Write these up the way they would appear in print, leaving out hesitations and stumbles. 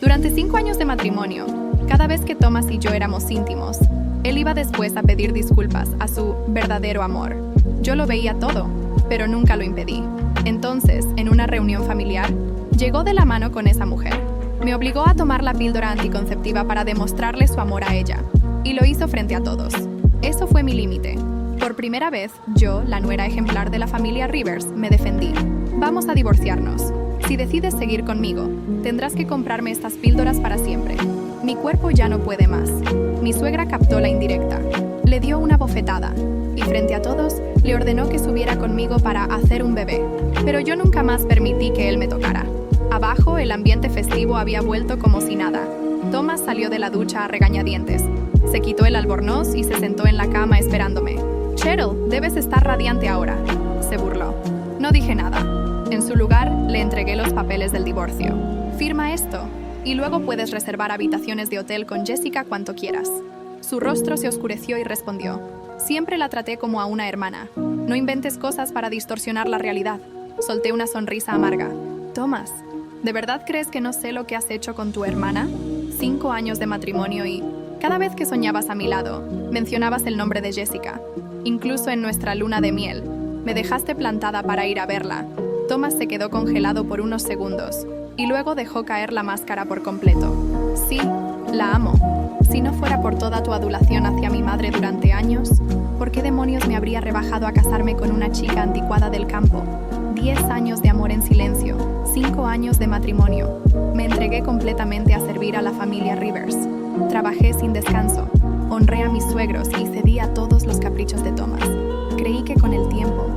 Durante 5 años de matrimonio, cada vez que Thomas y yo éramos íntimos, él iba después a pedir disculpas a su verdadero amor. Yo lo veía todo, pero nunca lo impedí. Entonces, en una reunión familiar, llegó de la mano con esa mujer. Me obligó a tomar la píldora anticonceptiva para demostrarle su amor a ella, y lo hizo frente a todos. Eso fue mi límite. Por primera vez, yo, la nuera ejemplar de la familia Rivers, me defendí. Vamos a divorciarnos. Si decides seguir conmigo, tendrás que comprarme estas píldoras para siempre. Mi cuerpo ya no puede más. Mi suegra captó la indirecta. Le dio una bofetada y frente a todos le ordenó que subiera conmigo para hacer un bebé. Pero yo nunca más permití que él me tocara. Abajo, el ambiente festivo había vuelto como si nada. Thomas salió de la ducha a regañadientes. Se quitó el albornoz y se sentó en la cama esperándome. «Cheryl, debes estar radiante ahora», se burló. No dije nada. En su lugar, le entregué los papeles del divorcio. «Firma esto, y luego puedes reservar habitaciones de hotel con Jessica cuanto quieras». Su rostro se oscureció y respondió. «Siempre la traté como a una hermana. No inventes cosas para distorsionar la realidad». Solté una sonrisa amarga. «Thomas, ¿de verdad crees que no sé lo que has hecho con tu hermana? 5 años de matrimonio y cada vez que soñabas a mi lado, mencionabas el nombre de Jessica. Incluso en nuestra luna de miel, me dejaste plantada para ir a verla». Thomas se quedó congelado por unos segundos y luego dejó caer la máscara por completo. «Sí, la amo. Si no fuera por toda tu adulación hacia mi madre durante años, ¿por qué demonios me habría rebajado a casarme con una chica anticuada del campo? 10 años de amor en silencio, 5 años de matrimonio. Me entregué completamente a servir a la familia Rivers. Trabajé sin descanso, honré a mis suegros y cedí a todos los caprichos de Thomas. Creí que con el tiempo,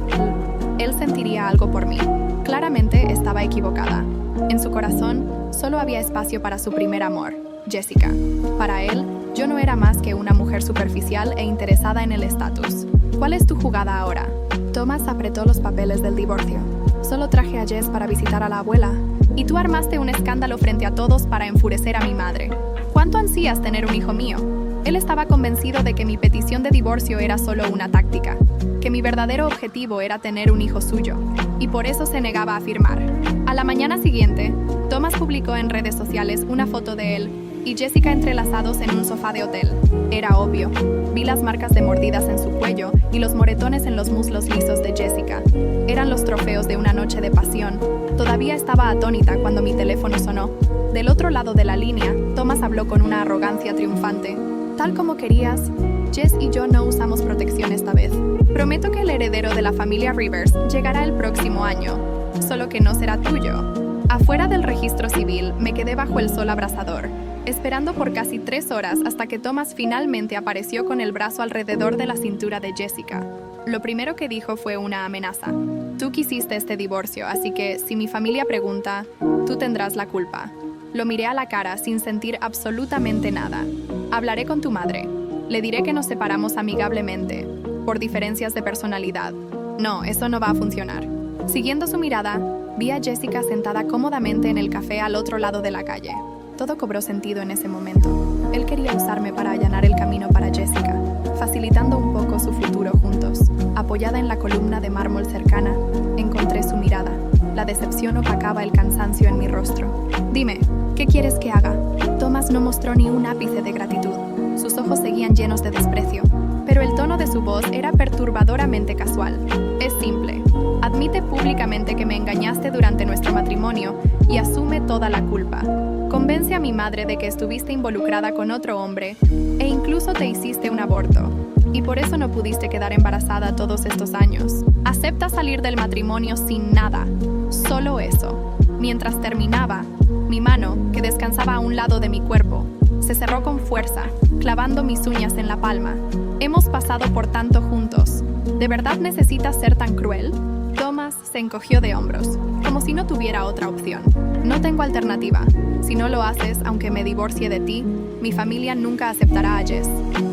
él sentiría algo por mí. Claramente estaba equivocada. En su corazón solo había espacio para su primer amor, Jessica. Para él, yo no era más que una mujer superficial e interesada en el estatus. ¿Cuál es tu jugada ahora?» Thomas apretó los papeles del divorcio. «Solo traje a Jess para visitar a la abuela. Y tú armaste un escándalo frente a todos para enfurecer a mi madre. ¿Cuánto ansías tener un hijo mío?» Él estaba convencido de que mi petición de divorcio era solo una táctica, que mi verdadero objetivo era tener un hijo suyo, y por eso se negaba a firmar. A la mañana siguiente, Thomas publicó en redes sociales una foto de él y Jessica entrelazados en un sofá de hotel. Era obvio. Vi las marcas de mordidas en su cuello y los moretones en los muslos lisos de Jessica. Eran los trofeos de una noche de pasión. Todavía estaba atónita cuando mi teléfono sonó. Del otro lado de la línea, Thomas habló con una arrogancia triunfante. «Tal como querías, Jess y yo no usamos protección esta vez. Prometo que el heredero de la familia Rivers llegará el próximo año, solo que no será tuyo». Afuera del registro civil, me quedé bajo el sol abrasador, esperando por casi 3 horas hasta que Thomas finalmente apareció con el brazo alrededor de la cintura de Jessica. Lo primero que dijo fue una amenaza. «Tú quisiste este divorcio, así que si mi familia pregunta, tú tendrás la culpa». Lo miré a la cara sin sentir absolutamente nada. «Hablaré con tu madre. Le diré que nos separamos amigablemente, por diferencias de personalidad». No, eso no va a funcionar. Siguiendo su mirada, vi a Jessica sentada cómodamente en el café al otro lado de la calle. Todo cobró sentido en ese momento. Él quería usarme para allanar el camino para Jessica, facilitando un poco su futuro juntos. Apoyada en la columna de mármol cercana, encontré su mirada. La decepción opacaba el cansancio en mi rostro. «Dime, ¿qué quieres que haga?» Thomas no mostró ni un ápice de gratitud. Sus ojos seguían llenos de desprecio, pero el tono de su voz era perturbadoramente casual. «Es simple. Admite públicamente que me engañaste durante nuestro matrimonio y asume toda la culpa. Convence a mi madre de que estuviste involucrada con otro hombre e incluso te hiciste un aborto. Y por eso no pudiste quedar embarazada todos estos años. Acepta salir del matrimonio sin nada. Solo eso». Mientras terminaba, mi mano, que descansaba a un lado de mi cuerpo, se cerró con fuerza, clavando mis uñas en la palma. «Hemos pasado por tanto juntos. ¿De verdad necesitas ser tan cruel?» Thomas se encogió de hombros, como si no tuviera otra opción. «No tengo alternativa. Si no lo haces, aunque me divorcie de ti, mi familia nunca aceptará a Jess.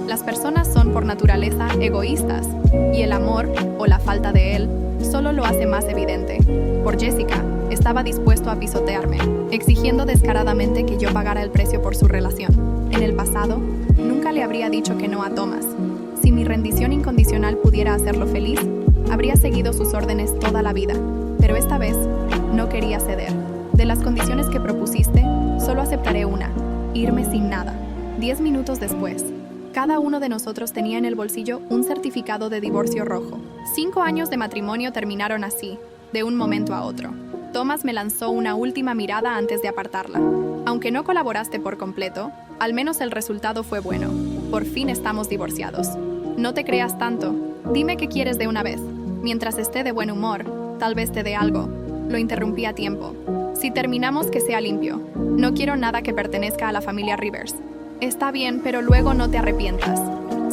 Las personas son por naturaleza egoístas, y el amor, o la falta de él, solo lo hace más evidente. Por Jessica, estaba dispuesto a pisotearme, exigiendo descaradamente que yo pagara el precio por su relación. En el pasado, nunca le habría dicho que no a Thomas. Si mi rendición incondicional pudiera hacerlo feliz, habría seguido sus órdenes toda la vida. Pero esta vez, no quería ceder. De las condiciones que propusiste, Solo aceptaré una: irme sin nada. 10 minutos después, cada uno de nosotros tenía en el bolsillo un certificado de divorcio rojo. 5 años de matrimonio terminaron así, de un momento a otro. Thomas me lanzó una última mirada antes de apartarla. Aunque no colaboraste por completo, al menos el resultado fue bueno. Por fin estamos divorciados. No te creas tanto. Dime qué quieres de una vez. Mientras esté de buen humor, tal vez te dé algo. Lo interrumpí a tiempo. Si terminamos, que sea limpio. No quiero nada que pertenezca a la familia Rivers. Está bien, pero luego no te arrepientas.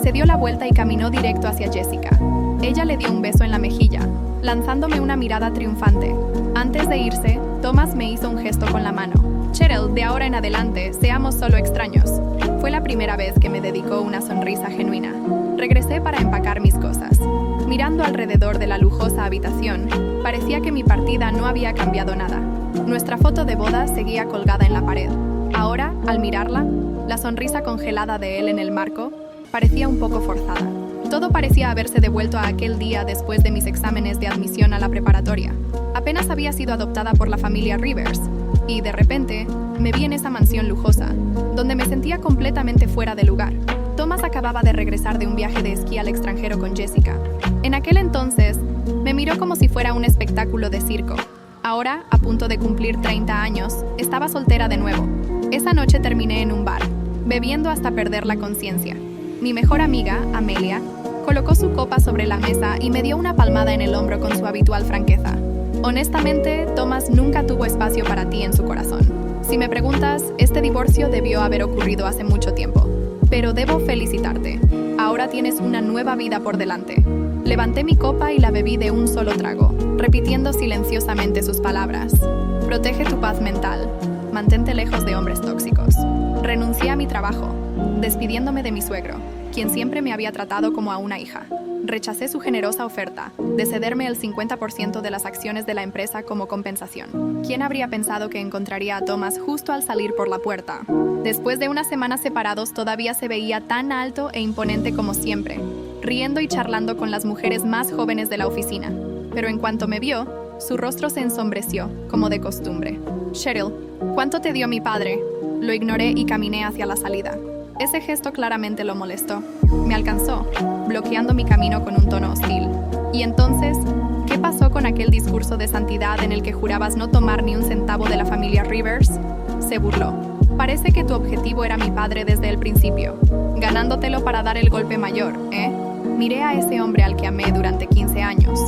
Se dio la vuelta y caminó directo hacia Jessica. Ella le dio un beso en la mejilla, lanzándome una mirada triunfante. Antes de irse, Thomas me hizo un gesto con la mano. Cheryl, de ahora en adelante, seamos solo extraños. Fue la primera vez que me dedicó una sonrisa genuina. Regresé para empacar mis cosas. Mirando alrededor de la lujosa habitación, parecía que mi partida no había cambiado nada. Nuestra foto de boda seguía colgada en la pared. Ahora, al mirarla, la sonrisa congelada de él en el marco parecía un poco forzada. Todo parecía haberse devuelto a aquel día después de mis exámenes de admisión a la preparatoria. Apenas había sido adoptada por la familia Rivers, y de repente me vi en esa mansión lujosa, donde me sentía completamente fuera de lugar. Thomas acababa de regresar de un viaje de esquí al extranjero con Jessica. En aquel entonces, me miró como si fuera un espectáculo de circo. Ahora, a punto de cumplir 30 años, estaba soltera de nuevo. Esa noche terminé en un bar, bebiendo hasta perder la conciencia. Mi mejor amiga, Amelia, colocó su copa sobre la mesa y me dio una palmada en el hombro con su habitual franqueza. Honestamente, Thomas nunca tuvo espacio para ti en su corazón. Si me preguntas, este divorcio debió haber ocurrido hace mucho tiempo. Pero debo felicitarte. Ahora tienes una nueva vida por delante. Levanté mi copa y la bebí de un solo trago, repitiendo silenciosamente sus palabras. Protege tu paz mental. Mantente lejos de hombres tóxicos. Renuncié a mi trabajo, despidiéndome de mi suegro, quien siempre me había tratado como a una hija. Rechacé su generosa oferta de cederme el 50% de las acciones de la empresa como compensación. ¿Quién habría pensado que encontraría a Thomas justo al salir por la puerta? Después de unas semanas separados, todavía se veía tan alto e imponente como siempre, riendo y charlando con las mujeres más jóvenes de la oficina. Pero en cuanto me vio, su rostro se ensombreció, como de costumbre. Cheryl, ¿cuánto te dio mi padre? Lo ignoré y caminé hacia la salida. Ese gesto claramente lo molestó. Me alcanzó, bloqueando mi camino con un tono hostil. Y entonces, ¿qué pasó con aquel discurso de santidad en el que jurabas no tomar ni un centavo de la familia Rivers? Se burló. Parece que tu objetivo era mi padre desde el principio, ganándotelo para dar el golpe mayor, ¿eh? Miré a ese hombre al que amé durante 15 años,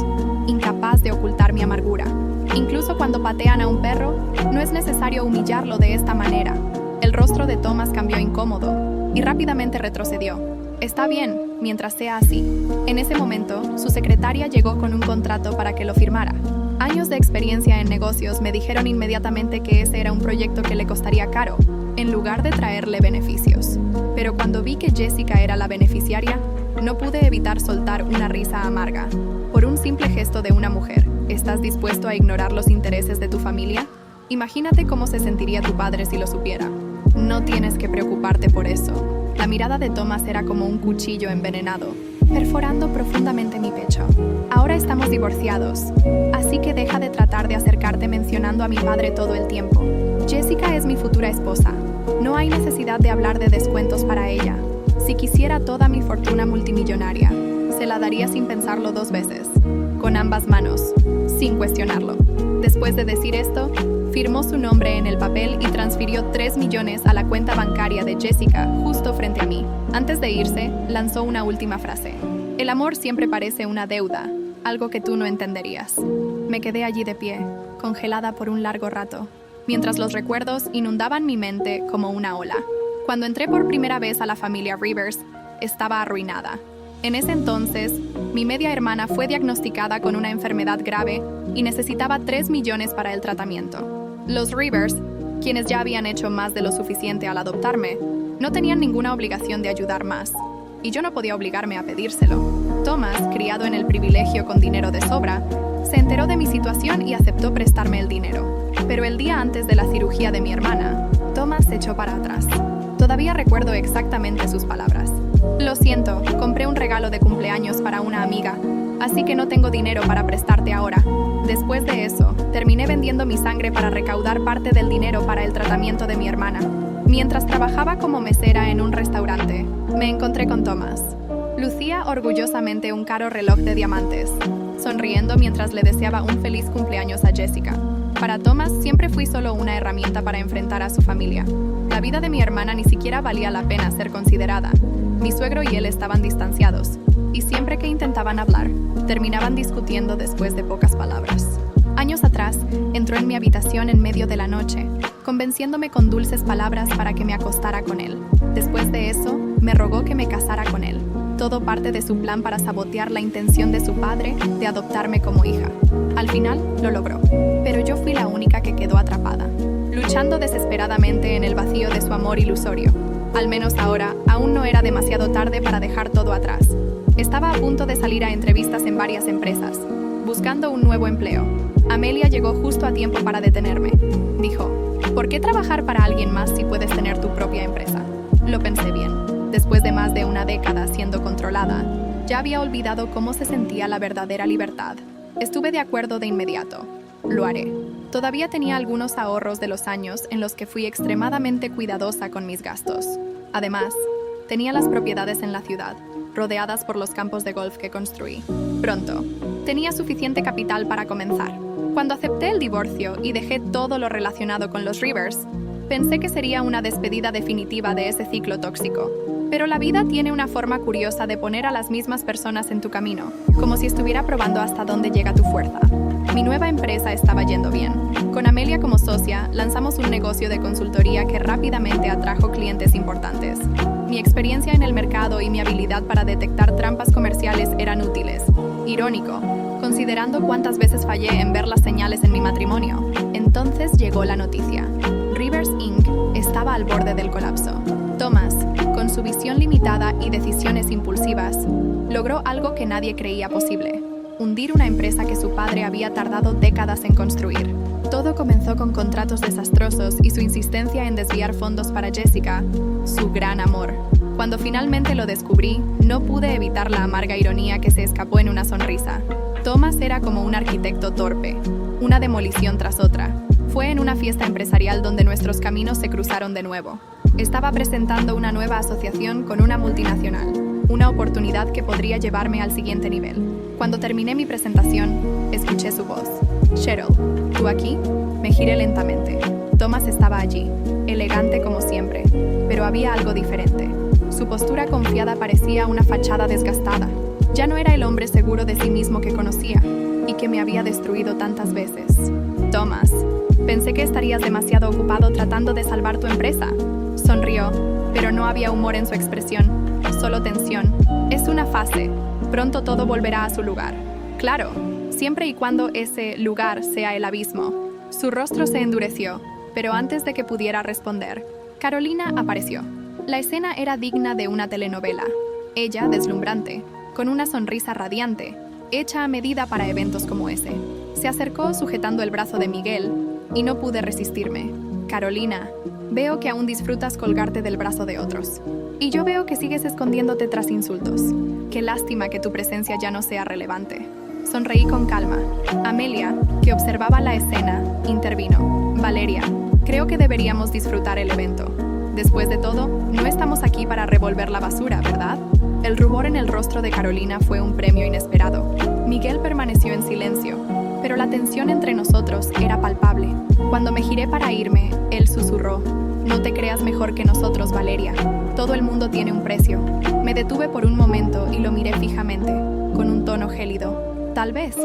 incapaz de ocultar mi amargura. Incluso cuando patean a un perro, no es necesario humillarlo de esta manera. El rostro de Thomas cambió incómodo y rápidamente retrocedió. Está bien, mientras sea así. En ese momento, su secretaria llegó con un contrato para que lo firmara. Años de experiencia en negocios me dijeron inmediatamente que ese era un proyecto que le costaría caro, en lugar de traerle beneficios. Pero cuando vi que Jessica era la beneficiaria, no pude evitar soltar una risa amarga. Por un simple gesto de una mujer, ¿estás dispuesto a ignorar los intereses de tu familia? Imagínate cómo se sentiría tu padre si lo supiera. No tienes que preocuparte por eso. La mirada de Thomas era como un cuchillo envenenado, perforando profundamente mi pecho. Ahora estamos divorciados, así que deja de tratar de acercarte mencionando a mi padre todo el tiempo. Jessica es mi futura esposa. No hay necesidad de hablar de descuentos para ella. Si quisiera toda mi fortuna multimillonaria, se la daría sin pensarlo 2 veces, con ambas manos, sin cuestionarlo. Después de decir esto, firmó su nombre en el papel y transfirió 3 millones a la cuenta bancaria de Jessica justo frente a mí. Antes de irse, lanzó una última frase. El amor siempre parece una deuda, algo que tú no entenderías. Me quedé allí de pie, congelada por un largo rato, mientras los recuerdos inundaban mi mente como una ola. Cuando entré por primera vez a la familia Rivers, estaba arruinada. En ese entonces, mi media hermana fue diagnosticada con una enfermedad grave y necesitaba 3 millones para el tratamiento. Los Rivers, quienes ya habían hecho más de lo suficiente al adoptarme, no tenían ninguna obligación de ayudar más, y yo no podía obligarme a pedírselo. Thomas, criado en el privilegio con dinero de sobra, se enteró de mi situación y aceptó prestarme el dinero. Pero el día antes de la cirugía de mi hermana, Thomas se echó para atrás. Todavía recuerdo exactamente sus palabras. Lo siento, compré un regalo de cumpleaños para una amiga, así que no tengo dinero para prestarte ahora. Después de eso, terminé vendiendo mi sangre para recaudar parte del dinero para el tratamiento de mi hermana. Mientras trabajaba como mesera en un restaurante, me encontré con Thomas. Lucía orgullosamente un caro reloj de diamantes, sonriendo mientras le deseaba un feliz cumpleaños a Jessica. Para Thomas siempre fui solo una herramienta para enfrentar a su familia. La vida de mi hermana ni siquiera valía la pena ser considerada. Mi suegro y él estaban distanciados, y siempre que intentaban hablar, terminaban discutiendo después de pocas palabras. Años atrás, entró en mi habitación en medio de la noche, convenciéndome con dulces palabras para que me acostara con él. Después de eso, me rogó que me casara con él. Todo parte de su plan para sabotear la intención de su padre de adoptarme como hija. Al final, lo logró, pero yo fui la única que quedó atrapada, luchando desesperadamente en el vacío de su amor ilusorio. Al menos ahora, aún no era demasiado tarde para dejar todo atrás. Estaba a punto de salir a entrevistas en varias empresas, buscando un nuevo empleo. Amelia llegó justo a tiempo para detenerme. Dijo, ¿por qué trabajar para alguien más si puedes tener tu propia empresa? Lo pensé bien. Después de más de una década siendo controlada, ya había olvidado cómo se sentía la verdadera libertad. Estuve de acuerdo de inmediato. Lo haré. Todavía tenía algunos ahorros de los años en los que fui extremadamente cuidadosa con mis gastos. Además, tenía las propiedades en la ciudad, rodeadas por los campos de golf que construí. Pronto, tenía suficiente capital para comenzar. Cuando acepté el divorcio y dejé todo lo relacionado con los Rivers, pensé que sería una despedida definitiva de ese ciclo tóxico. Pero la vida tiene una forma curiosa de poner a las mismas personas en tu camino, como si estuviera probando hasta dónde llega tu fuerza. Mi nueva empresa estaba yendo bien. Con Amelia como socia, lanzamos un negocio de consultoría que rápidamente atrajo clientes importantes. Mi experiencia en el mercado y mi habilidad para detectar trampas comerciales eran útiles. Irónico, considerando cuántas veces fallé en ver las señales en mi matrimonio. Entonces llegó la noticia. Rivers Inc. estaba al borde del colapso. Thomas, con su visión limitada y decisiones impulsivas, logró algo que nadie creía posible: hundir una empresa que su padre había tardado décadas en construir. Todo comenzó con contratos desastrosos y su insistencia en desviar fondos para Jessica, su gran amor. Cuando finalmente lo descubrí, no pude evitar la amarga ironía que se escapó en una sonrisa. Thomas era como un arquitecto torpe, una demolición tras otra. Fue en una fiesta empresarial donde nuestros caminos se cruzaron de nuevo. Estaba presentando una nueva asociación con una multinacional, una oportunidad que podría llevarme al siguiente nivel. Cuando terminé mi presentación, escuché su voz. Cheryl, ¿tú aquí? Me giré lentamente. Thomas estaba allí, elegante como siempre, pero había algo diferente. Su postura confiada parecía una fachada desgastada. Ya no era el hombre seguro de sí mismo que conocía y que me había destruido tantas veces. Thomas, pensé que estarías demasiado ocupado tratando de salvar tu empresa. Sonrió, pero no había humor en su expresión, solo tensión. Es una fase. Pronto todo volverá a su lugar. Claro, siempre y cuando ese lugar sea el abismo. Su rostro se endureció, pero antes de que pudiera responder, Carolina apareció. La escena era digna de una telenovela. Ella, deslumbrante, con una sonrisa radiante, hecha a medida para eventos como ese. Se acercó sujetando el brazo de Miguel y no pude resistirme. Carolina, veo que aún disfrutas colgarte del brazo de otros. Y yo veo que sigues escondiéndote tras insultos. Qué lástima que tu presencia ya no sea relevante. Sonreí con calma. Amelia, que observaba la escena, intervino. Valeria, creo que deberíamos disfrutar el evento. Después de todo, no estamos aquí para revolver la basura, ¿verdad? El rubor en el rostro de Carolina fue un premio inesperado. Miguel permaneció en silencio, pero la tensión entre nosotros era palpable. Cuando me giré para irme, él susurró: no te creas mejor que nosotros, Valeria. Todo el mundo tiene un precio. Me detuve por un momento y lo miré fijamente, con un tono gélido. Tal vez,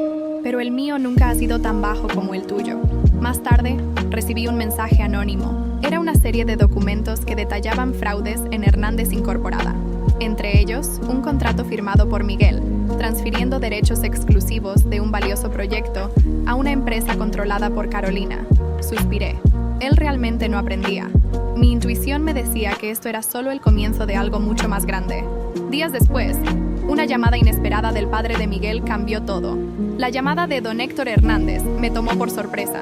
pero el mío nunca ha sido tan bajo como el tuyo. Más tarde, recibí un mensaje anónimo. Era una serie de documentos que detallaban fraudes en Hernández Incorporada. Entre ellos, un contrato firmado por Miguel, transfiriendo derechos exclusivos de un valioso proyecto a una empresa controlada por Carolina. Suspiré. Él realmente no aprendía. Mi intuición me decía que esto era solo el comienzo de algo mucho más grande. Días después, una llamada inesperada del padre de Miguel cambió todo. La llamada de don Héctor Hernández me tomó por sorpresa.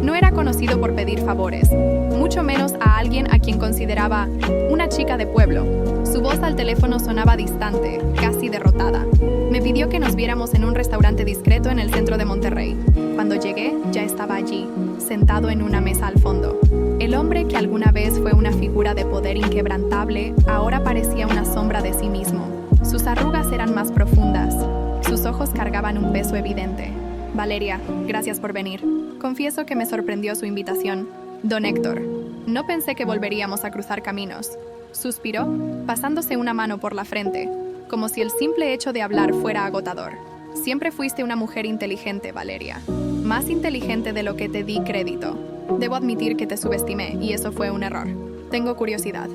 No era conocido por pedir favores, mucho menos a alguien a quien consideraba consideraba una chica de pueblo. Su voz al teléfono sonaba distante, casi derrotada. Me pidió que nos viéramos en un restaurante discreto en el centro de Monterrey. Cuando llegué, ya estaba allí, sentado en una mesa al fondo. El hombre que alguna vez fue una figura de poder inquebrantable, ahora parecía una sombra de sí mismo. Sus arrugas eran más profundas. Sus ojos cargaban un peso evidente. Valeria, gracias por venir. Confieso que me sorprendió su invitación. Don Héctor, no pensé que volveríamos a cruzar caminos. Suspiró, pasándose una mano por la frente, como si el simple hecho de hablar fuera agotador. Siempre fuiste una mujer inteligente, Valeria. Más inteligente de lo que te di crédito. Debo admitir que te subestimé, y eso fue un error. Tengo curiosidad.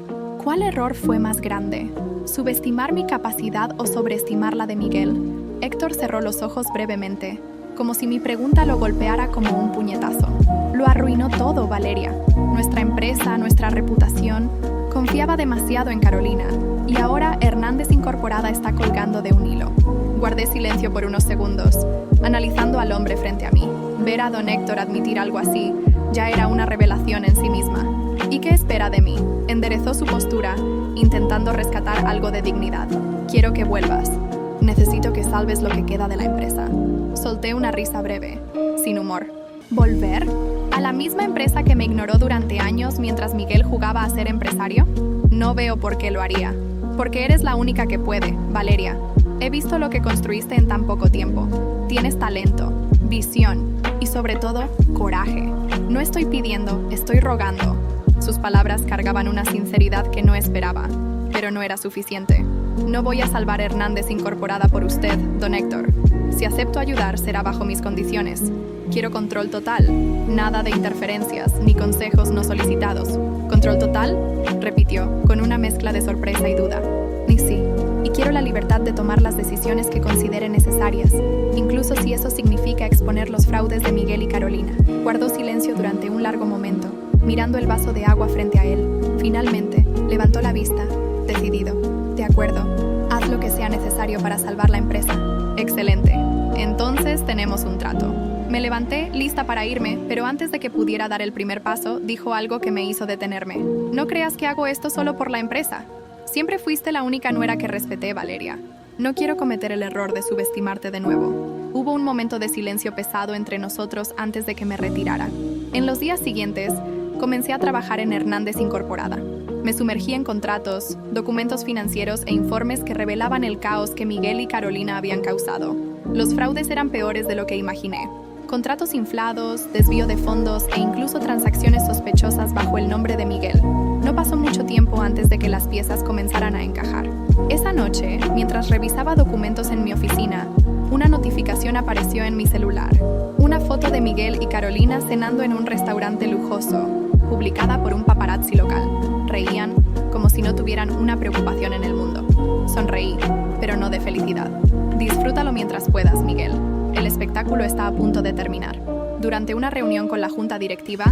¿Cuál error fue más grande? ¿Subestimar mi capacidad o sobreestimar la de Miguel? Héctor cerró los ojos brevemente, como si mi pregunta lo golpeara como un puñetazo. Lo arruinó todo, Valeria. Nuestra empresa, nuestra reputación. Confiaba demasiado en Carolina, y ahora Hernández Incorporada está colgando de un hilo. Guardé silencio por unos segundos, analizando al hombre frente a mí. Ver a don Héctor admitir algo así ya era una revelación en sí misma. ¿Y qué espera de mí? Enderezó su postura, intentando rescatar algo de dignidad. Quiero que vuelvas. Necesito que salves lo que queda de la empresa. Solté una risa breve, sin humor. ¿Volver? ¿A la misma empresa que me ignoró durante años mientras Miguel jugaba a ser empresario? No veo por qué lo haría. Porque eres la única que puede, Valeria. He visto lo que construiste en tan poco tiempo. Tienes talento, visión y sobre todo, coraje. No estoy pidiendo, estoy rogando. Sus palabras cargaban una sinceridad que no esperaba, pero no era suficiente. No voy a salvar Hernández Incorporada por usted, don Héctor. Si acepto ayudar, será bajo mis condiciones. Quiero control total, nada de interferencias, ni consejos no solicitados. ¿Control total?, repitió, con una mezcla de sorpresa y duda. Y sí, y quiero la libertad de tomar las decisiones que considere necesarias, incluso si eso significa exponer los fraudes de Miguel y Carolina. Guardó silencio durante un largo momento, mirando el vaso de agua frente a él. Finalmente, levantó la vista, decidido. De acuerdo, haz lo que sea necesario para salvar la empresa. Excelente. Entonces tenemos un trato. Me levanté, lista para irme, pero antes de que pudiera dar el primer paso, dijo algo que me hizo detenerme. No creas que hago esto solo por la empresa. Siempre fuiste la única nuera que respeté, Valeria. No quiero cometer el error de subestimarte de nuevo. Hubo un momento de silencio pesado entre nosotros antes de que me retirara. En los días siguientes, comencé a trabajar en Hernández Incorporada. Me sumergí en contratos, documentos financieros e informes que revelaban el caos que Miguel y Carolina habían causado. Los fraudes eran peores de lo que imaginé. Contratos inflados, desvío de fondos e incluso transacciones sospechosas bajo el nombre de Miguel. No pasó mucho tiempo antes de que las piezas comenzaran a encajar. Esa noche, mientras revisaba documentos en mi oficina, una notificación apareció en mi celular. Una foto de Miguel y Carolina cenando en un restaurante lujoso, publicada por un paparazzi local. Reían como si no tuvieran una preocupación en el mundo. Sonreí, pero no de felicidad. Disfrútalo mientras puedas, Miguel. El espectáculo está a punto de terminar. Durante una reunión con la junta directiva,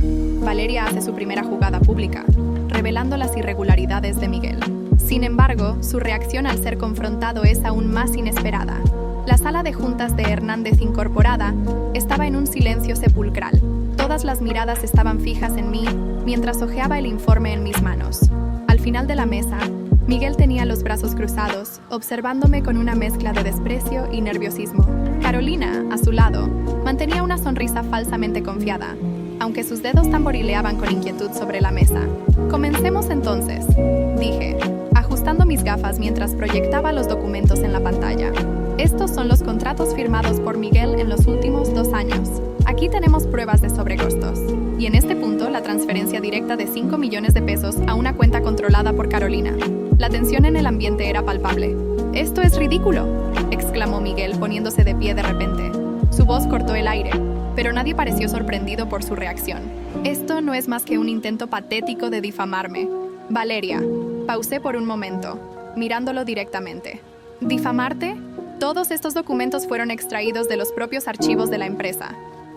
Valeria hace su primera jugada pública, revelando las irregularidades de Miguel. Sin embargo, su reacción al ser confrontado es aún más inesperada. La sala de juntas de Hernández Incorporada estaba en un silencio sepulcral. Todas las miradas estaban fijas en mí mientras hojeaba el informe en mis manos. Al final de la mesa, Miguel tenía los brazos cruzados, observándome con una mezcla de desprecio y nerviosismo. Carolina, a su lado, mantenía una sonrisa falsamente confiada, aunque sus dedos tamborileaban con inquietud sobre la mesa. Comencemos entonces, dije, ajustando mis gafas mientras proyectaba los documentos en la pantalla. Estos son los contratos firmados por Miguel en los últimos 2 años. Aquí tenemos pruebas de sobrecostos. Y en este punto, la transferencia directa de 5 millones de pesos a una cuenta controlada por Carolina. La tensión en el ambiente era palpable. «¡Esto es ridículo!», exclamó Miguel, poniéndose de pie de repente. Su voz cortó el aire, pero nadie pareció sorprendido por su reacción. «Esto no es más que un intento patético de difamarme. Valeria», pausé por un momento, mirándolo directamente. «¿Difamarte? Todos estos documentos fueron extraídos de los propios archivos de la empresa.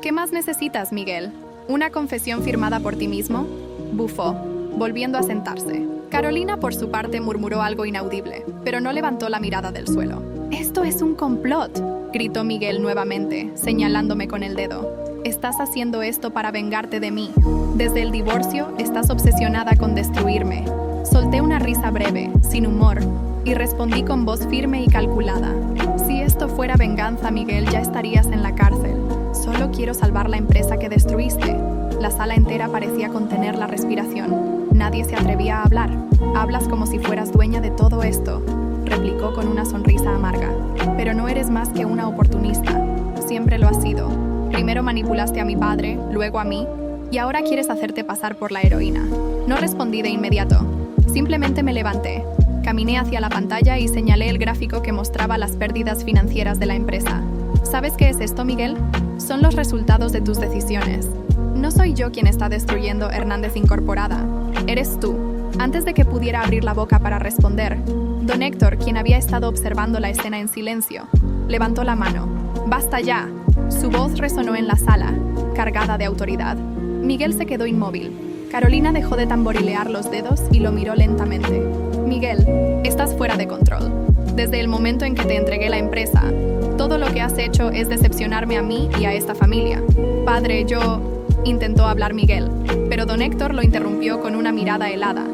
¿Qué más necesitas, Miguel? ¿Una confesión firmada por ti mismo?», bufó, volviendo a sentarse. Carolina, por su parte, murmuró algo inaudible, pero no levantó la mirada del suelo. «¡Esto es un complot!», gritó Miguel nuevamente, señalándome con el dedo. Estás haciendo esto para vengarte de mí. Desde el divorcio, estás obsesionada con destruirme. Solté una risa breve, sin humor, y respondí con voz firme y calculada. Si esto fuera venganza, Miguel, ya estarías en la cárcel. Solo quiero salvar la empresa que destruiste. La sala entera parecía contener la respiración. Nadie se atrevía a hablar. Hablas como si fueras dueña de todo esto, replicó con una sonrisa amarga. Pero no eres más que una oportunista. Siempre lo has sido. Primero manipulaste a mi padre, luego a mí, y ahora quieres hacerte pasar por la heroína. No respondí de inmediato. Simplemente me levanté. Caminé hacia la pantalla y señalé el gráfico que mostraba las pérdidas financieras de la empresa. ¿Sabes qué es esto, Miguel? Son los resultados de tus decisiones. No soy yo quien está destruyendo Hernández Incorporada. Eres tú. Antes de que pudiera abrir la boca para responder, don Héctor, quien había estado observando la escena en silencio, levantó la mano. ¡Basta ya! Su voz resonó en la sala, cargada de autoridad. Miguel se quedó inmóvil. Carolina dejó de tamborilear los dedos y lo miró lentamente. Miguel, estás fuera de control. Desde el momento en que te entregué la empresa, todo lo que has hecho es decepcionarme a mí y a esta familia. Padre, intentó hablar Miguel, pero don Héctor lo interrumpió con una mirada helada.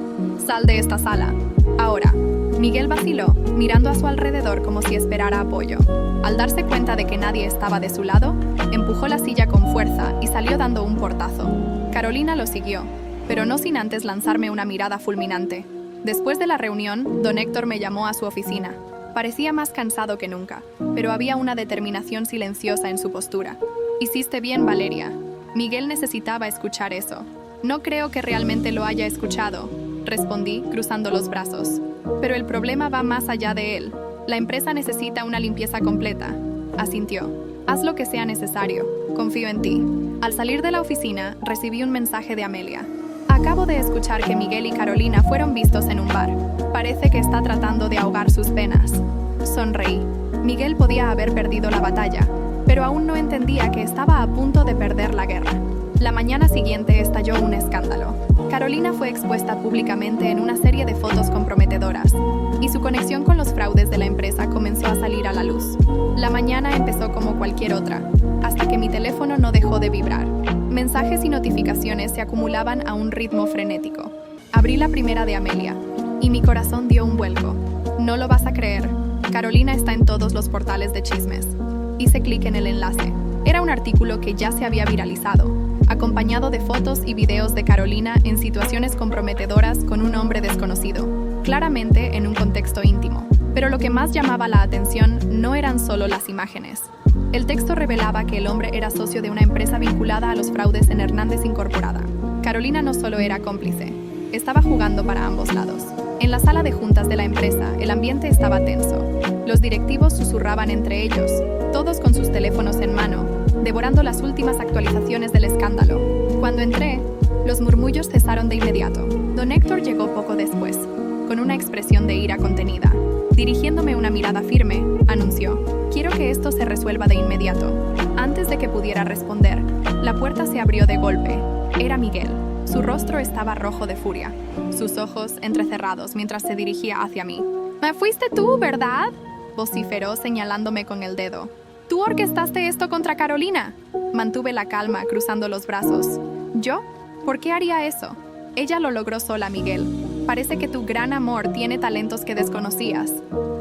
Sal de esta sala. Ahora. Miguel vaciló, mirando a su alrededor como si esperara apoyo. Al darse cuenta de que nadie estaba de su lado, empujó la silla con fuerza y salió dando un portazo. Carolina lo siguió, pero no sin antes lanzarme una mirada fulminante. Después de la reunión, don Héctor me llamó a su oficina. Parecía más cansado que nunca, pero había una determinación silenciosa en su postura. Hiciste bien, Valeria. Miguel necesitaba escuchar eso. No creo que realmente lo haya escuchado, respondí, cruzando los brazos. Pero el problema va más allá de él. La empresa necesita una limpieza completa. Asintió. Haz lo que sea necesario. Confío en ti. Al salir de la oficina, recibí un mensaje de Amelia. Acabo de escuchar que Miguel y Carolina fueron vistos en un bar. Parece que está tratando de ahogar sus penas. Sonreí. Miguel podía haber perdido la batalla, pero aún no entendía que estaba a punto de perder la guerra. La mañana siguiente estalló un escándalo. Carolina fue expuesta públicamente en una serie de fotos comprometedoras, y su conexión con los fraudes de la empresa comenzó a salir a la luz. La mañana empezó como cualquier otra, hasta que mi teléfono no dejó de vibrar. Mensajes y notificaciones se acumulaban a un ritmo frenético. Abrí la primera de Amelia, y mi corazón dio un vuelco. No lo vas a creer. Carolina está en todos los portales de chismes. Hice clic en el enlace. Era un artículo que ya se había viralizado, acompañado de fotos y videos de Carolina en situaciones comprometedoras con un hombre desconocido, claramente en un contexto íntimo. Pero lo que más llamaba la atención no eran solo las imágenes. El texto revelaba que el hombre era socio de una empresa vinculada a los fraudes en Hernández Incorporada. Carolina no solo era cómplice, estaba jugando para ambos lados. En la sala de juntas de la empresa, el ambiente estaba tenso. Los directivos susurraban entre ellos, todos con sus teléfonos en mano, devorando las últimas actualizaciones del escándalo. Cuando entré, los murmullos cesaron de inmediato. Don Héctor llegó poco después, con una expresión de ira contenida. Dirigiéndome una mirada firme, anunció: «Quiero que esto se resuelva de inmediato». Antes de que pudiera responder, la puerta se abrió de golpe. Era Miguel. Su rostro estaba rojo de furia, sus ojos entrecerrados mientras se dirigía hacia mí. «¿Me fuiste tú, verdad?», vociferó señalándome con el dedo. «¿Tú orquestaste esto contra Carolina?». Mantuve la calma, cruzando los brazos. «¿Yo? ¿Por qué haría eso? Ella lo logró sola, Miguel. Parece que tu gran amor tiene talentos que desconocías».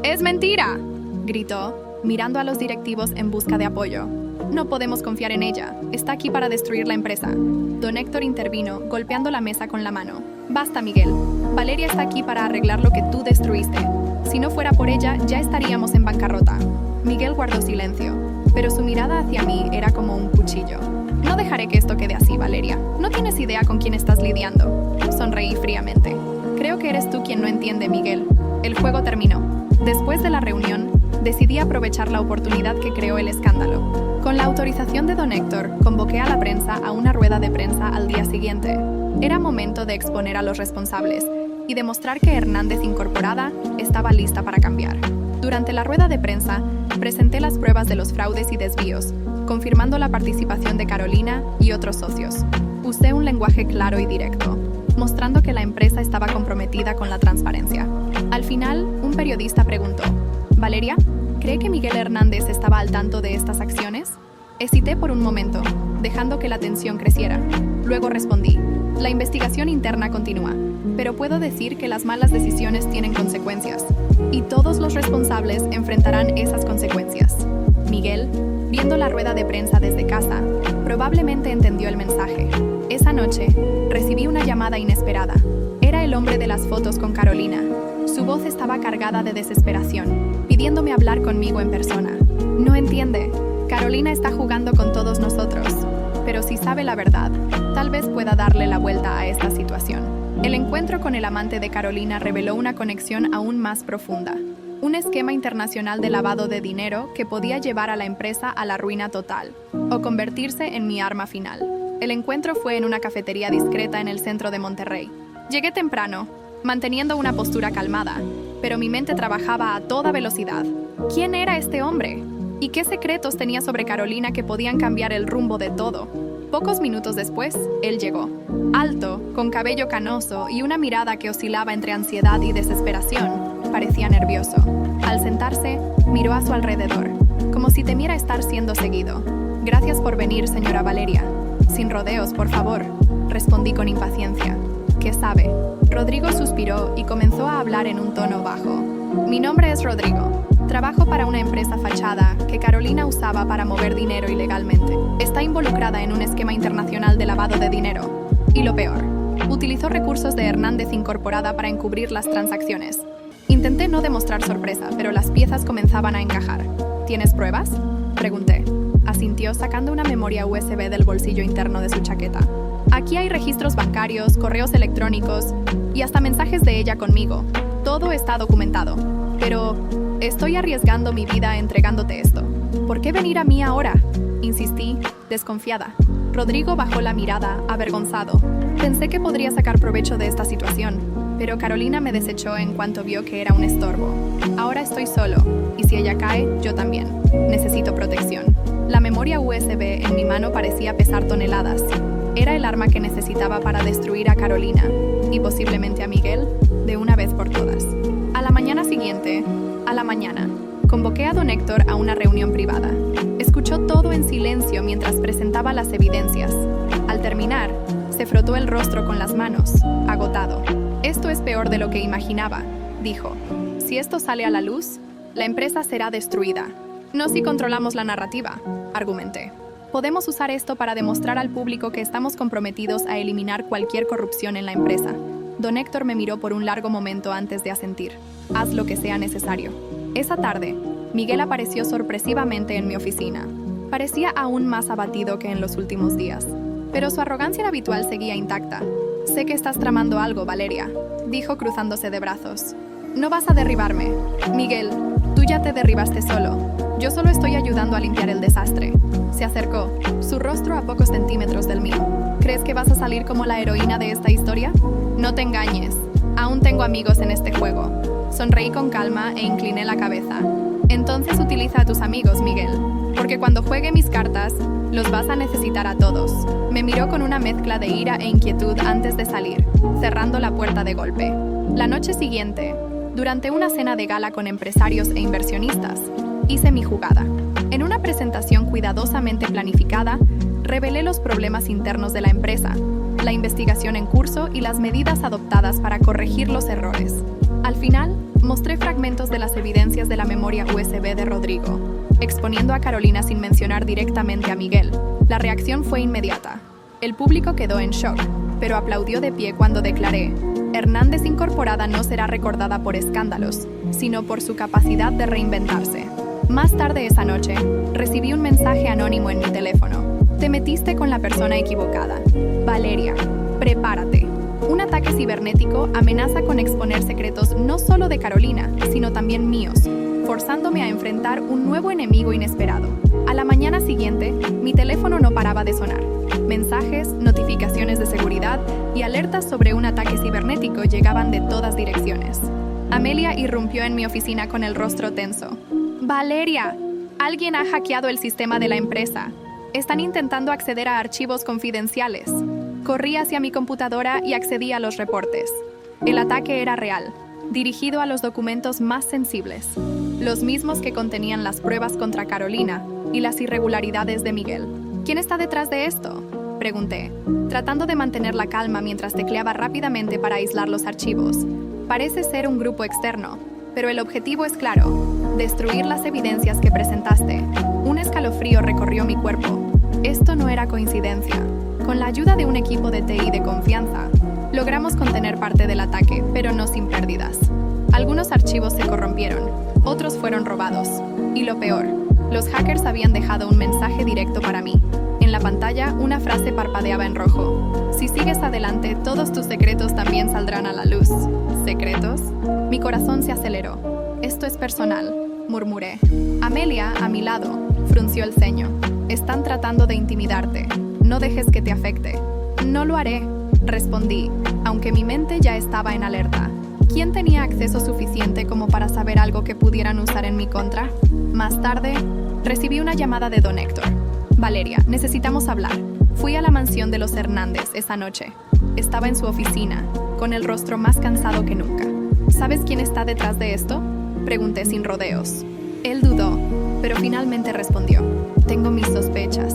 «¡Es mentira!», gritó, mirando a los directivos en busca de apoyo. «No podemos confiar en ella. Está aquí para destruir la empresa». Don Héctor intervino, golpeando la mesa con la mano. «Basta, Miguel. Valeria está aquí para arreglar lo que tú destruiste. Si no fuera por ella, ya estaríamos en bancarrota». Miguel guardó silencio, pero su mirada hacia mí era como un cuchillo. «No dejaré que esto quede así, Valeria. No tienes idea con quién estás lidiando». Sonreí fríamente. «Creo que eres tú quien no entiende, Miguel». El juego terminó. Después de la reunión, decidí aprovechar la oportunidad que creó el escándalo. Con la autorización de don Héctor, convoqué a la prensa a una rueda de prensa al día siguiente. Era momento de exponer a los responsables y demostrar que Hernández Incorporada estaba lista para cambiar. Durante la rueda de prensa, presenté las pruebas de los fraudes y desvíos, confirmando la participación de Carolina y otros socios. Usé un lenguaje claro y directo, mostrando que la empresa estaba comprometida con la transparencia. Al final, un periodista preguntó: «Valeria, ¿cree que Miguel Hernández estaba al tanto de estas acciones?». Hesité por un momento, dejando que la tensión creciera. Luego respondí, la investigación interna continúa, pero puedo decir que las malas decisiones tienen consecuencias, y todos los responsables enfrentarán esas consecuencias. Miguel, viendo la rueda de prensa desde casa, probablemente entendió el mensaje. Esa noche, recibí una llamada inesperada. Era el hombre de las fotos con Carolina. Su voz estaba cargada de desesperación, pidiéndome hablar conmigo en persona. No entiende. Carolina está jugando con todos nosotros, pero si sabe la verdad, tal vez pueda darle la vuelta a esta situación. El encuentro con el amante de Carolina reveló una conexión aún más profunda. Un esquema internacional de lavado de dinero que podía llevar a la empresa a la ruina total, o convertirse en mi arma final. El encuentro fue en una cafetería discreta en el centro de Monterrey. Llegué temprano, manteniendo una postura calmada, pero mi mente trabajaba a toda velocidad. ¿Quién era este hombre? ¿Y qué secretos tenía sobre Carolina que podían cambiar el rumbo de todo? Pocos minutos después, él llegó. Alto, con cabello canoso y una mirada que oscilaba entre ansiedad y desesperación, parecía nervioso. Al sentarse, miró a su alrededor, como si temiera estar siendo seguido. Gracias por venir, señora Valeria. Sin rodeos, por favor, respondí con impaciencia. ¿Qué sabe? Rodrigo suspiró y comenzó a hablar en un tono bajo. Mi nombre es Rodrigo. Trabajo para una empresa fachada que Carolina usaba para mover dinero ilegalmente. Está involucrada en un esquema internacional de lavado de dinero. Y lo peor, utilizó recursos de Hernández Incorporada para encubrir las transacciones. Intenté no demostrar sorpresa, pero las piezas comenzaban a encajar. ¿Tienes pruebas?, pregunté. Asintió sacando una memoria USB del bolsillo interno de su chaqueta. Aquí hay registros bancarios, correos electrónicos y hasta mensajes de ella conmigo. Todo está documentado. Pero estoy arriesgando mi vida entregándote esto. ¿Por qué venir a mí ahora?, insistí, desconfiada. Rodrigo bajó la mirada, avergonzado. Pensé que podría sacar provecho de esta situación, pero Carolina me desechó en cuanto vio que era un estorbo. Ahora estoy solo, y si ella cae, yo también. Necesito protección. La memoria USB en mi mano parecía pesar toneladas. Era el arma que necesitaba para destruir a Carolina, y posiblemente a Miguel, de una vez por todas. A la mañana siguiente, convoqué a don Héctor a una reunión privada. Escuchó todo en silencio mientras presentaba las evidencias. Al terminar, se frotó el rostro con las manos, agotado. Esto es peor de lo que imaginaba, dijo. Si esto sale a la luz, la empresa será destruida. No si controlamos la narrativa, argumenté. Podemos usar esto para demostrar al público que estamos comprometidos a eliminar cualquier corrupción en la empresa. Don Héctor me miró por un largo momento antes de asentir. Haz lo que sea necesario. Esa tarde, Miguel apareció sorpresivamente en mi oficina. Parecía aún más abatido que en los últimos días, pero su arrogancia habitual seguía intacta. Sé que estás tramando algo, Valeria, dijo cruzándose de brazos. No vas a derribarme. Miguel, tú ya te derribaste solo. Yo solo estoy ayudando a limpiar el desastre. Se acercó, su rostro a pocos centímetros del mío. ¿Crees que vas a salir como la heroína de esta historia? No te engañes. Aún tengo amigos en este juego. Sonreí con calma e incliné la cabeza. Entonces utiliza a tus amigos, Miguel, porque cuando juegue mis cartas, los vas a necesitar a todos. Me miró con una mezcla de ira e inquietud antes de salir, cerrando la puerta de golpe. La noche siguiente, durante una cena de gala con empresarios e inversionistas, hice mi jugada. En una presentación cuidadosamente planificada, revelé los problemas internos de la empresa, la investigación en curso y las medidas adoptadas para corregir los errores. Al final, mostré fragmentos de las evidencias de la memoria USB de Rodrigo, exponiendo a Carolina sin mencionar directamente a Miguel. La reacción fue inmediata. El público quedó en shock, pero aplaudió de pie cuando declaré: Hernández Incorporada no será recordada por escándalos, sino por su capacidad de reinventarse. Más tarde esa noche, recibí un mensaje anónimo en mi teléfono. Te metiste con la persona equivocada. Valeria, prepárate. Un ataque cibernético amenaza con exponer secretos no solo de Carolina, sino también míos, forzándome a enfrentar un nuevo enemigo inesperado. A la mañana siguiente, mi teléfono no paraba de sonar. Mensajes, notificaciones de seguridad y alertas sobre un ataque cibernético llegaban de todas direcciones. Amelia irrumpió en mi oficina con el rostro tenso. Valeria, alguien ha hackeado el sistema de la empresa. Están intentando acceder a archivos confidenciales. Corrí hacia mi computadora y accedí a los reportes. El ataque era real, dirigido a los documentos más sensibles, los mismos que contenían las pruebas contra Carolina y las irregularidades de Miguel. ¿Quién está detrás de esto?, pregunté, tratando de mantener la calma mientras tecleaba rápidamente para aislar los archivos. Parece ser un grupo externo, pero el objetivo es claro: destruir las evidencias que presentaste. Un escalofrío recorrió mi cuerpo. Esto no era coincidencia. Con la ayuda de un equipo de TI de confianza, logramos contener parte del ataque, pero no sin pérdidas. Algunos archivos se corrompieron, otros fueron robados. Y lo peor, los hackers habían dejado un mensaje directo para mí. En la pantalla, una frase parpadeaba en rojo: si sigues adelante, todos tus secretos también saldrán a la luz. ¿Secretos? Mi corazón se aceleró. Esto es personal, murmuré. Amelia, a mi lado, frunció el ceño. Están tratando de intimidarte. No dejes que te afecte. No lo haré, respondí, aunque mi mente ya estaba en alerta. ¿Quién tenía acceso suficiente como para saber algo que pudieran usar en mi contra? Más tarde, recibí una llamada de Don Héctor. Valeria, necesitamos hablar. Fui a la mansión de los Hernández esa noche. Estaba en su oficina, con el rostro más cansado que nunca. ¿Sabes quién está detrás de esto?, pregunté sin rodeos. Él dudó, pero finalmente respondió: tengo mis sospechas.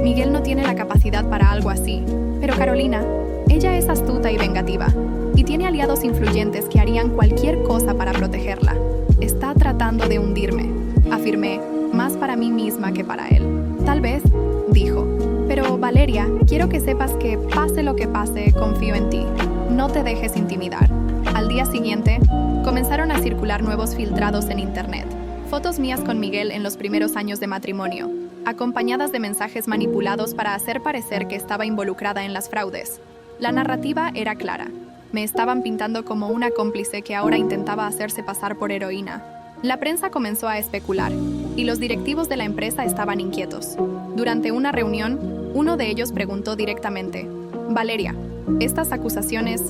Miguel no tiene la capacidad para algo así, pero Carolina, ella es astuta y vengativa, y tiene aliados influyentes que harían cualquier cosa para protegerla. Está tratando de hundirme, afirmé, más para mí misma que para él. Tal vez, dijo, pero Valeria, quiero que sepas que pase lo que pase, confío en ti. No te dejes intimidar. Al día siguiente, comenzaron a circular nuevos filtrados en internet. Fotos mías con Miguel en los primeros años de matrimonio, acompañadas de mensajes manipulados para hacer parecer que estaba involucrada en las fraudes. La narrativa era clara. Me estaban pintando como una cómplice que ahora intentaba hacerse pasar por heroína. La prensa comenzó a especular, y los directivos de la empresa estaban inquietos. Durante una reunión, uno de ellos preguntó directamente: Valeria, ¿estas acusaciones,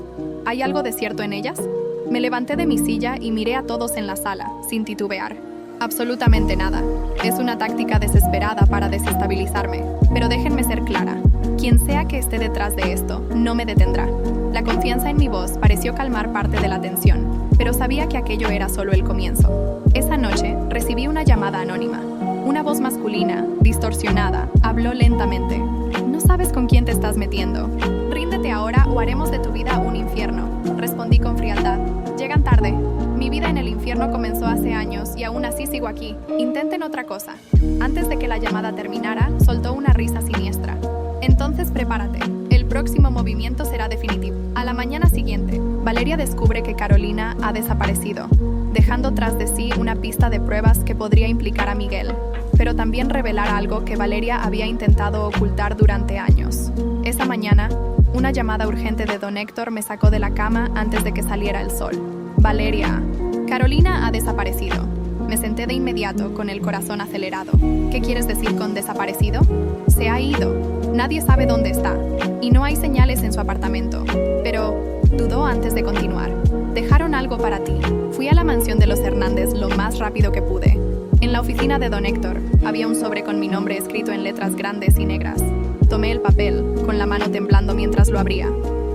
hay algo de cierto en ellas? Me levanté de mi silla y miré a todos en la sala, sin titubear. Absolutamente nada. Es una táctica desesperada para desestabilizarme. Pero déjenme ser clara. Quien sea que esté detrás de esto, no me detendrá. La confianza en mi voz pareció calmar parte de la tensión, pero sabía que aquello era solo el comienzo. Esa noche, recibí una llamada anónima. Una voz masculina, distorsionada, habló lentamente. No sabes con quién te estás metiendo. Ríndete ahora o haremos de tu vida un infierno. Respondí con frialdad. Llegan tarde. Mi vida en el infierno comenzó hace años y aún así sigo aquí. Intenten otra cosa. Antes de que la llamada terminara, soltó una risa siniestra. Entonces prepárate. El próximo movimiento será definitivo. A la mañana siguiente, Valeria descubre que Carolina ha desaparecido, dejando tras de sí una pista de pruebas que podría implicar a Miguel, pero también revelar algo que Valeria había intentado ocultar durante años. Esa mañana, una llamada urgente de Don Héctor me sacó de la cama antes de que saliera el sol. Valeria, Carolina ha desaparecido. Me senté de inmediato con el corazón acelerado. ¿Qué quieres decir con desaparecido? Se ha ido. Nadie sabe dónde está. Y no hay señales en su apartamento. Pero dudó antes de continuar. Dejaron algo para ti. Fui a la mansión de los Hernández lo más rápido que pude. En la oficina de Don Héctor había un sobre con mi nombre escrito en letras grandes y negras. Tomé el papel, con la mano temblando mientras lo abría.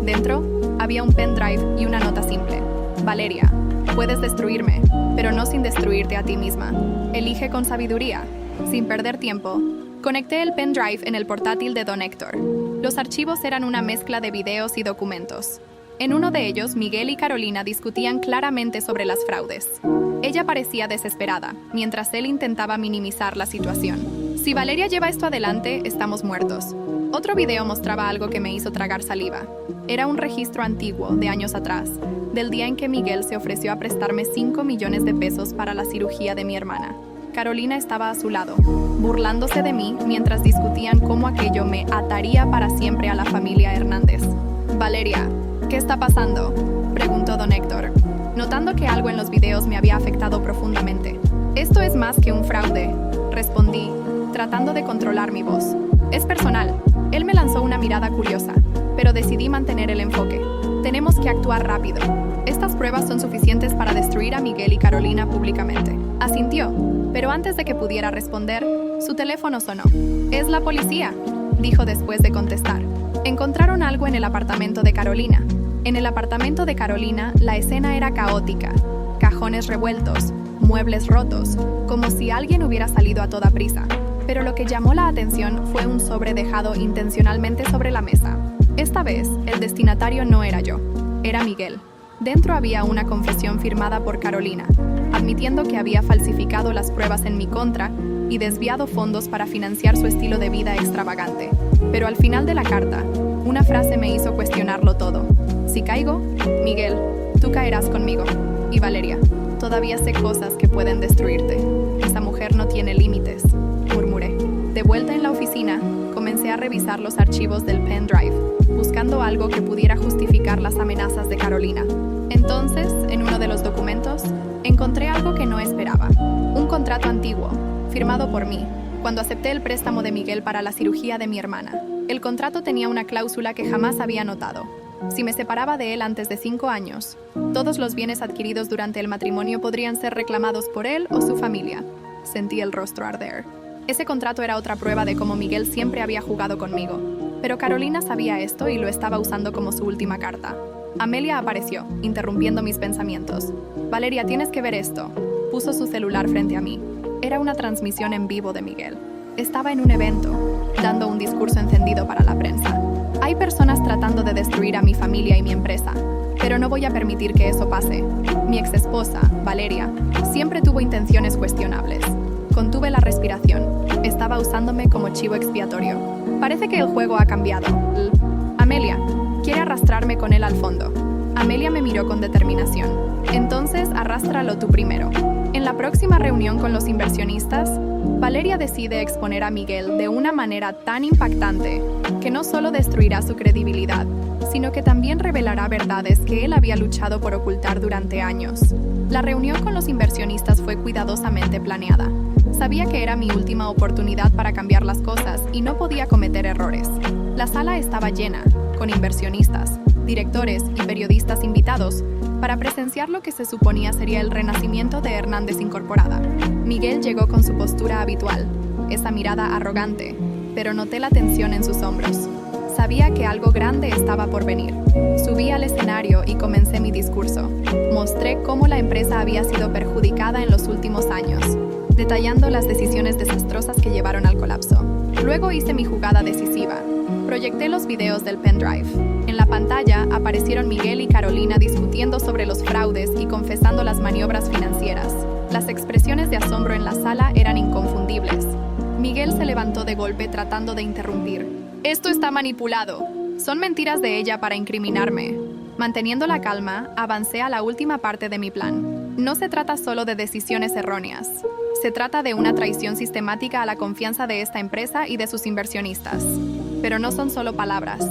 Dentro había un pendrive y una nota simple. Valeria, puedes destruirme, pero no sin destruirte a ti misma. Elige con sabiduría. Sin perder tiempo, conecté el pendrive en el portátil de Don Héctor. Los archivos eran una mezcla de videos y documentos. En uno de ellos, Miguel y Carolina discutían claramente sobre las fraudes. Ella parecía desesperada, mientras él intentaba minimizar la situación. Si Valeria lleva esto adelante, estamos muertos. Otro video mostraba algo que me hizo tragar saliva. Era un registro antiguo, de años atrás, del día en que Miguel se ofreció a prestarme 5 millones de pesos para la cirugía de mi hermana. Carolina estaba a su lado, burlándose de mí mientras discutían cómo aquello me ataría para siempre a la familia Hernández. Valeria, ¿qué está pasando?, preguntó Don Héctor, notando que algo en los videos me había afectado profundamente. Esto es más que un fraude, respondí, tratando de controlar mi voz. Es personal. Él me lanzó una mirada curiosa, pero decidí mantener el enfoque. Tenemos que actuar rápido. Estas pruebas son suficientes para destruir a Miguel y Carolina públicamente. Asintió, pero antes de que pudiera responder, su teléfono sonó. Es la policía, dijo después de contestar. Encontraron algo en el apartamento de Carolina. En el apartamento de Carolina, la escena era caótica. Cajones revueltos, muebles rotos, como si alguien hubiera salido a toda prisa. Pero lo que llamó la atención fue un sobre dejado intencionalmente sobre la mesa. Esta vez, el destinatario no era yo, era Miguel. Dentro había una confesión firmada por Carolina, admitiendo que había falsificado las pruebas en mi contra y desviado fondos para financiar su estilo de vida extravagante. Pero al final de la carta, una frase me hizo cuestionarlo todo. Si caigo, Miguel, tú caerás conmigo. Y Valeria, todavía sé cosas que pueden destruirte. Esa mujer no tiene límites, murmuré. De vuelta en la oficina, comencé a revisar los archivos del pendrive, buscando algo que pudiera justificar las amenazas de Carolina. Entonces, en uno de los documentos, encontré algo que no esperaba. Un contrato antiguo, firmado por mí, cuando acepté el préstamo de Miguel para la cirugía de mi hermana. El contrato tenía una cláusula que jamás había notado. Si me separaba de él antes de 5 años, todos los bienes adquiridos durante el matrimonio podrían ser reclamados por él o su familia. Sentí el rostro arder. Ese contrato era otra prueba de cómo Miguel siempre había jugado conmigo. Pero Carolina sabía esto y lo estaba usando como su última carta. Amelia apareció, interrumpiendo mis pensamientos. Valeria, tienes que ver esto. Puso su celular frente a mí. Era una transmisión en vivo de Miguel. Estaba en un evento, dando un discurso encendido para la prensa. Hay personas tratando de destruir a mi familia y mi empresa, pero no voy a permitir que eso pase. Mi exesposa, Valeria, siempre tuvo intenciones cuestionables. Contuve la respiración. Estaba usándome como chivo expiatorio. Parece que el juego ha cambiado. Amelia, quiere arrastrarme con él al fondo. Amelia me miró con determinación. Entonces, arrástralo tú primero. En la próxima reunión con los inversionistas, Valeria decide exponer a Miguel de una manera tan impactante que no solo destruirá su credibilidad, sino que también revelará verdades que él había luchado por ocultar durante años. La reunión con los inversionistas fue cuidadosamente planeada. Sabía que era mi última oportunidad para cambiar las cosas y no podía cometer errores. La sala estaba llena, con inversionistas, directores y periodistas invitados, para presenciar lo que se suponía sería el renacimiento de Hernández Incorporada. Miguel llegó con su postura habitual, esa mirada arrogante, pero noté la tensión en sus hombros. Sabía que algo grande estaba por venir. Subí al escenario y comencé mi discurso. Mostré cómo la empresa había sido perjudicada en los últimos años, detallando las decisiones desastrosas que llevaron al colapso. Luego hice mi jugada decisiva. Proyecté los videos del pendrive. En la pantalla aparecieron Miguel y Carolina discutiendo sobre los fraudes y confesando las maniobras financieras. Las expresiones de asombro en la sala eran inconfundibles. Miguel se levantó de golpe tratando de interrumpir. Esto está manipulado. Son mentiras de ella para incriminarme. Manteniendo la calma, avancé a la última parte de mi plan. No se trata solo de decisiones erróneas. Se trata de una traición sistemática a la confianza de esta empresa y de sus inversionistas. Pero no son solo palabras.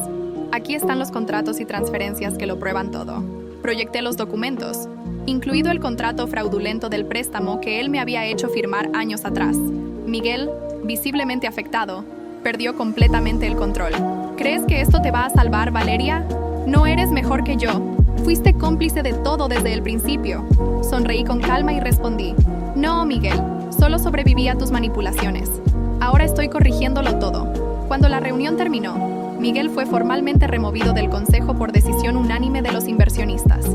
Aquí están los contratos y transferencias que lo prueban todo. Proyecté los documentos, incluido el contrato fraudulento del préstamo que él me había hecho firmar años atrás. Miguel, visiblemente afectado, perdió completamente el control. ¿Crees que esto te va a salvar, Valeria? No eres mejor que yo. Fuiste cómplice de todo desde el principio. Sonreí con calma y respondí. No, Miguel, solo sobreviví a tus manipulaciones. Ahora estoy corrigiéndolo todo. Cuando la reunión terminó, Miguel fue formalmente removido del consejo por decisión unánime de los inversionistas.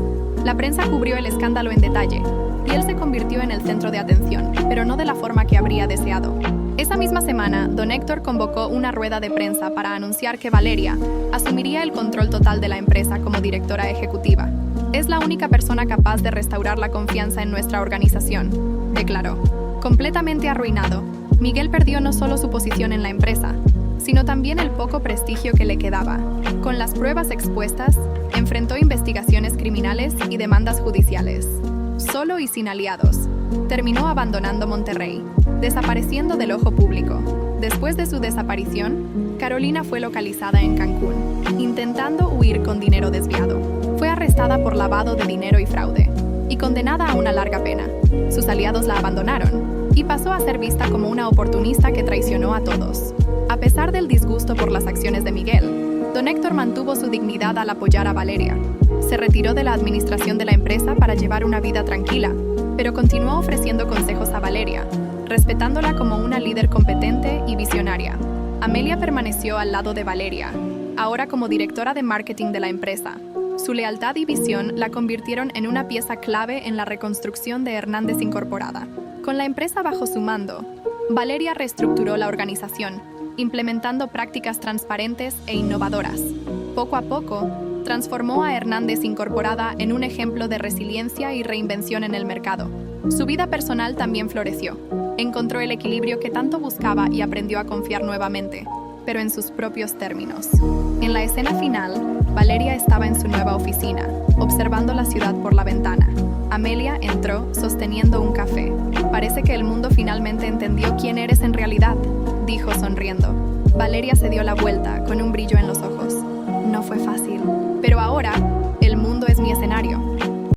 La prensa cubrió el escándalo en detalle, y él se convirtió en el centro de atención, pero no de la forma que habría deseado. Esa misma semana, don Héctor convocó una rueda de prensa para anunciar que Valeria asumiría el control total de la empresa como directora ejecutiva. Es la única persona capaz de restaurar la confianza en nuestra organización, declaró. Completamente arruinado, Miguel perdió no solo su posición en la empresa, sino también el poco prestigio que le quedaba. Con las pruebas expuestas, enfrentó investigaciones criminales y demandas judiciales. Solo y sin aliados, terminó abandonando Monterrey, desapareciendo del ojo público. Después de su desaparición, Carolina fue localizada en Cancún, intentando huir con dinero desviado. Fue arrestada por lavado de dinero y fraude, y condenada a una larga pena. Sus aliados la abandonaron, y pasó a ser vista como una oportunista que traicionó a todos. A pesar del disgusto por las acciones de Miguel, don Héctor mantuvo su dignidad al apoyar a Valeria. Se retiró de la administración de la empresa para llevar una vida tranquila, pero continuó ofreciendo consejos a Valeria, respetándola como una líder competente y visionaria. Amelia permaneció al lado de Valeria, ahora como directora de marketing de la empresa. Su lealtad y visión la convirtieron en una pieza clave en la reconstrucción de Hernández Incorporada. Con la empresa bajo su mando, Valeria reestructuró la organización, implementando prácticas transparentes e innovadoras. Poco a poco, transformó a Hernández Incorporada en un ejemplo de resiliencia y reinvención en el mercado. Su vida personal también floreció. Encontró el equilibrio que tanto buscaba y aprendió a confiar nuevamente, pero en sus propios términos. En la escena final, Valeria estaba en su nueva oficina, observando la ciudad por la ventana. Amelia entró sosteniendo un café. «Parece que el mundo finalmente entendió quién eres en realidad», dijo sonriendo. Valeria se dio la vuelta, con un brillo en los ojos. «No fue